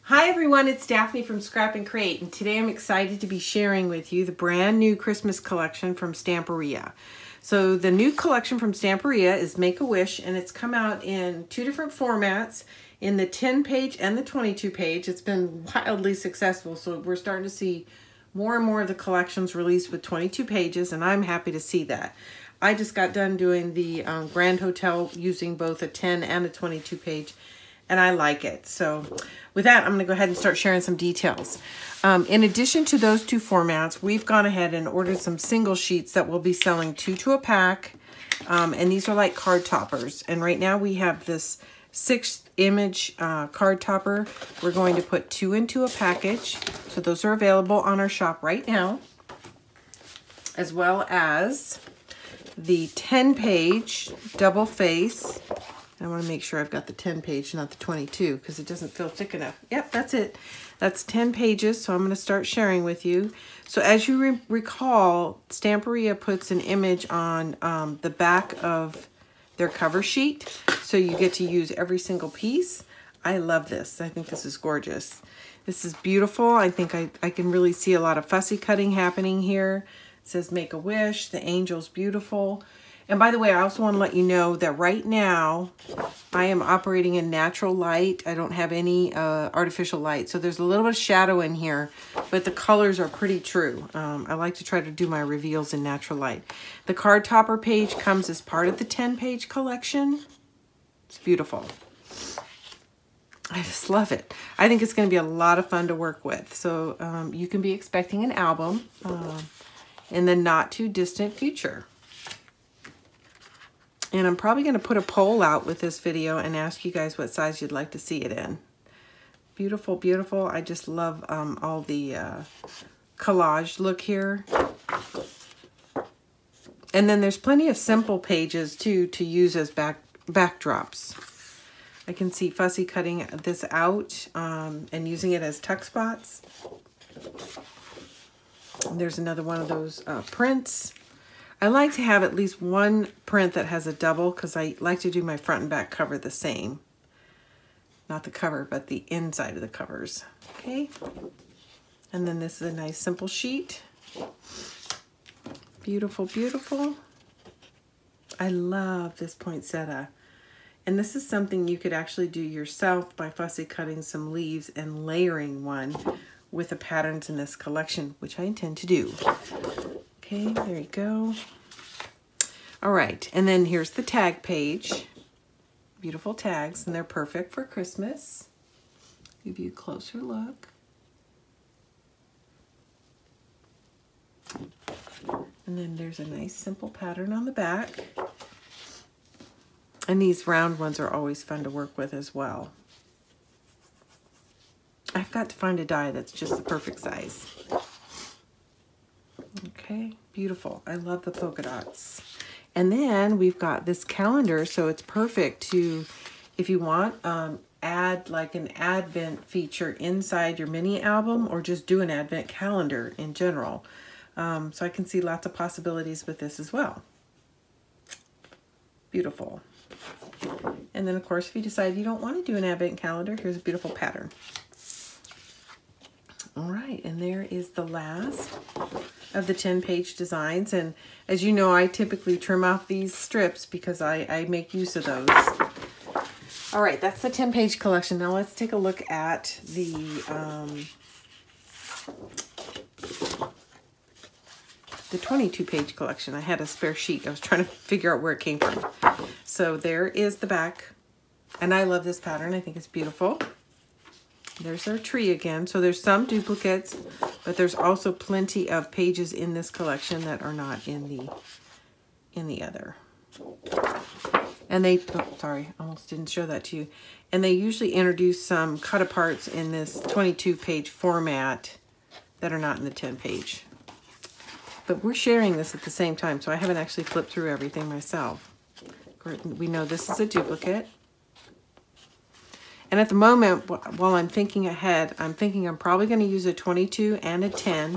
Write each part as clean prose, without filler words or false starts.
Hi everyone, it's Daphne from Scrap and Create, and today I'm excited to be sharing with you the brand new Christmas collection from Stamperia. So the new collection from Stamperia is Make-A-Wish, and it's come out in two different formats, in the 10-page and the 22-page. It's been wildly successful, so we're starting to see more and more of the collections released with 22 pages, and I'm happy to see that. I just got done doing the Grand Hotel using both a 10 and a 22 page, and I like it. So with that, I'm going to go ahead and start sharing some details. In addition to those two formats, we've gone ahead and ordered some single sheets that we'll be selling 2 to a pack. And these are like card toppers. And right now we have this 6 image card topper. We're going to put 2 into a package. So those are available on our shop right now, as well as the 10-page double face. I want to make sure I've got the 10 page, not the 22, because it doesn't feel thick enough. Yep, that's it. That's 10 pages, so I'm going to start sharing with you. So as you recall, Stamperia puts an image on the back of their cover sheet, so you get to use every single piece. I love this. I think this is gorgeous. This is beautiful. I think I can really see a lot of fussy cutting happening here. It says Make-A-Wish. The angel's beautiful. And by the way, I also want to let you know that right now I am operating in natural light. I don't have any artificial light. So there's a little bit of shadow in here, but the colors are pretty true. I like to try to do my reveals in natural light. The card topper page comes as part of the 10-page collection. It's beautiful. I just love it. I think it's going to be a lot of fun to work with. So you can be expecting an album in the not too distant future. And I'm probably going to put a poll out with this video and ask you guys what size you'd like to see it in. Beautiful, beautiful. I just love all the collage look here. And then there's plenty of simple pages too to use as backdrops. I can see fussy cutting this out and using it as tuck spots. And there's another one of those prints. I like to have at least one print that has a double because I like to do my front and back cover the same. Not the cover, but the inside of the covers. Okay. And then this is a nice simple sheet. Beautiful, beautiful. I love this poinsettia. And this is something you could actually do yourself by fussy cutting some leaves and layering one with the patterns in this collection, which I intend to do. Okay, there you go. All right, and then here's the tag page. Beautiful tags, and they're perfect for Christmas. Give you a closer look. And then there's a nice simple pattern on the back. And these round ones are always fun to work with as well. I've got to find a die that's just the perfect size. Okay, beautiful. I love the polka dots. And then we've got this calendar, so it's perfect to, if you want, add like an advent feature inside your mini album, or just do an advent calendar in general. So I can see lots of possibilities with this as well. Beautiful. And then of course, if you decide you don't want to do an advent calendar, here's a beautiful pattern. All right, and there is the last of the 10-page designs. And as you know, I typically trim off these strips because I make use of those. All right, that's the 10-page collection. Now let's take a look at the 22-page collection. I had a spare sheet. I was trying to figure out where it came from. So there is the back. And I love this pattern. I think it's beautiful. There's our tree again. So there's some duplicates, but there's also plenty of pages in this collection that are not in the other. And they, oh, sorry, almost didn't show that to you. And they usually introduce some cut aparts in this 22-page format that are not in the 10-page. But we're sharing this at the same time, so I haven't actually flipped through everything myself. We know this is a duplicate. And at the moment, while I'm thinking ahead, I'm thinking I'm probably going to use a 22 and a 10,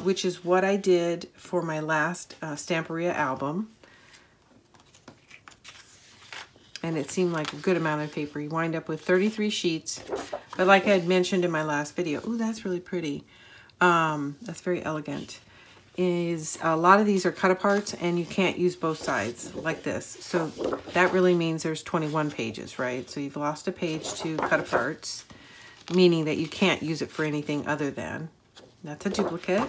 which is what I did for my last Stamperia album. And it seemed like a good amount of paper. You wind up with 33 sheets But like I had mentioned in my last video, oh, that's really pretty. That's very elegant. Is a lot of these are cut aparts and you can't use both sides like this. So that really means there's 21 pages, right? So you've lost a page to cut aparts, meaning that you can't use it for anything other than. That's a duplicate.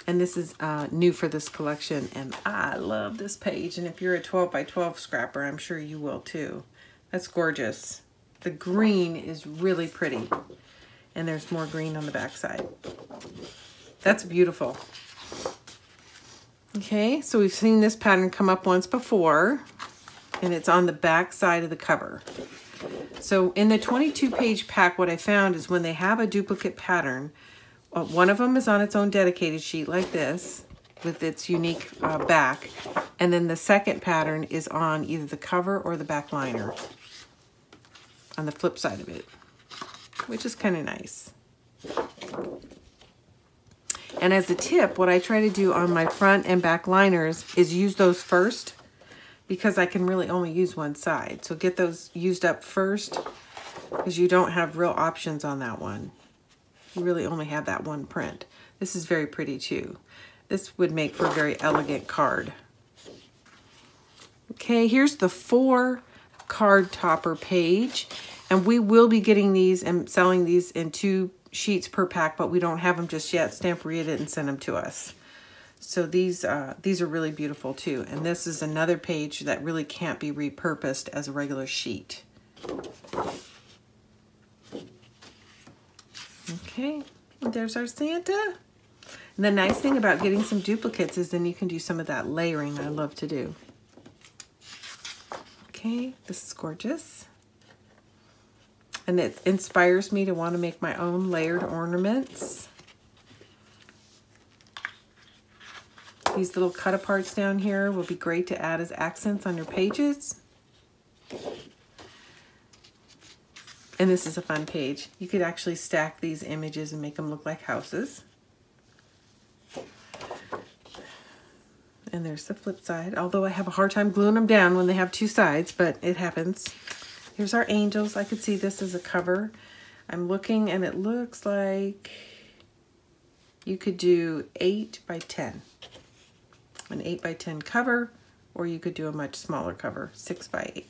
And this is new for this collection, and I love this page. And if you're a 12 by 12 scrapper, I'm sure you will too. That's gorgeous. The green is really pretty. And there's more green on the back side. That's beautiful. Okay, so we've seen this pattern come up once before, and it's on the back side of the cover. So in the 22-page pack, what I found is when they have a duplicate pattern, one of them is on its own dedicated sheet like this with its unique back, and then the second pattern is on either the cover or the back liner on the flip side of it, which is kind of nice. And as a tip, what I try to do on my front and back liners is use those first, because I can really only use one side. So get those used up first, because you don't have real options on that one. You really only have that one print. This is very pretty too. This would make for a very elegant card. Okay, here's the 4 card topper page, and we will be getting these and selling these in 2 sheets per pack, but we don't have them just yet. Stamperia didn't send them to us. So these are really beautiful too. And this is another page that really can't be repurposed as a regular sheet. Okay, there's our Santa. And the nice thing about getting some duplicates is then you can do some of that layering I love to do. Okay, this is gorgeous. And it inspires me to want to make my own layered ornaments. These little cut aparts down here will be great to add as accents on your pages. And this is a fun page. You could actually stack these images and make them look like houses. And there's the flip side, although I have a hard time gluing them down when they have 2 sides, but it happens. Here's our angels. I could see this as a cover. I'm looking and it looks like you could do 8 by 10. An 8 by 10 cover, or you could do a much smaller cover, 6 by 8.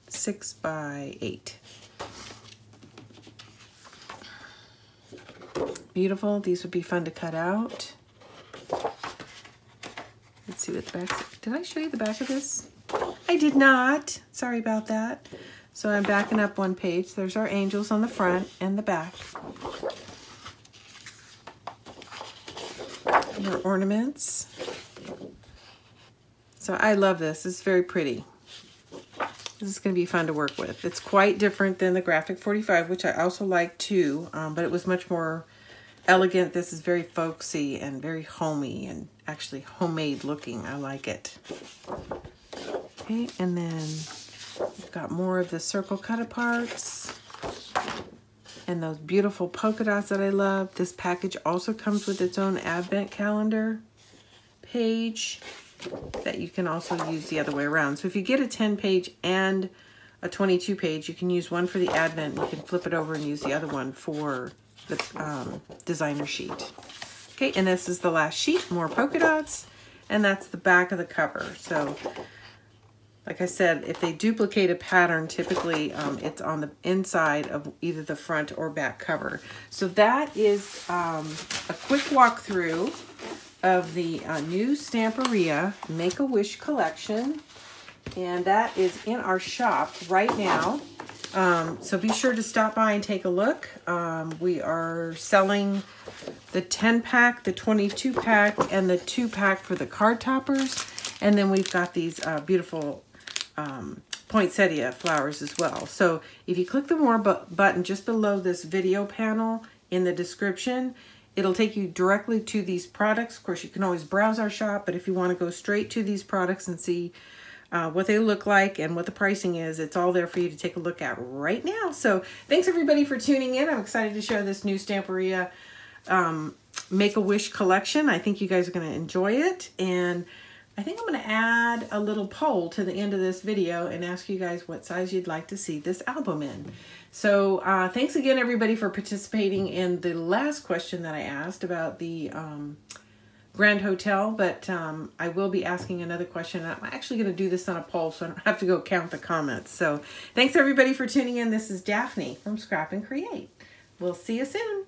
6 by 8. Beautiful. These would be fun to cut out. Let's see what the back. Did I show you the back of this? I did not. Sorry about that. So I'm backing up 1 page. There's our angels on the front and the back. Your ornaments. So I love this. It's very pretty. This is going to be fun to work with. It's quite different than the Graphic 45, which I also like too, but it was much more elegant. This is very folksy and very homey and actually homemade looking. I like it. Okay, and then we've got more of the circle cut aparts and those beautiful polka dots that I love. This package also comes with its own advent calendar page that you can also use the other way around. So if you get a 10 page and a 22 page, you can use one for the advent. You can flip it over and use the other one for the designer sheet. Okay, and this is the last sheet, more polka dots, and that's the back of the cover. So like I said, if they duplicate a pattern, typically it's on the inside of either the front or back cover. So that is a quick walkthrough of the new Stamperia Make-A-Wish collection, and that is in our shop right now. So be sure to stop by and take a look. We are selling the 10-pack, the 22-pack, and the 2-pack for the card toppers, and then we've got these beautiful poinsettia flowers as well. So if you click the More button just below this video panel in the description, it'll take you directly to these products. Of course, you can always browse our shop, but if you want to go straight to these products and see what they look like and what the pricing is, it's all there for you to take a look at right now. So thanks everybody for tuning in. I'm excited to share this new Stamperia Make-A-Wish collection. I think you guys are going to enjoy it. And I think I'm going to add a little poll to the end of this video and ask you guys what size you'd like to see this album in. So thanks again, everybody, for participating in the last question that I asked about the Grand Hotel, but I will be asking another question. I'm actually going to do this on a poll, so I don't have to go count the comments. So thanks, everybody, for tuning in. This is Daphne from Scrap and Create. We'll see you soon.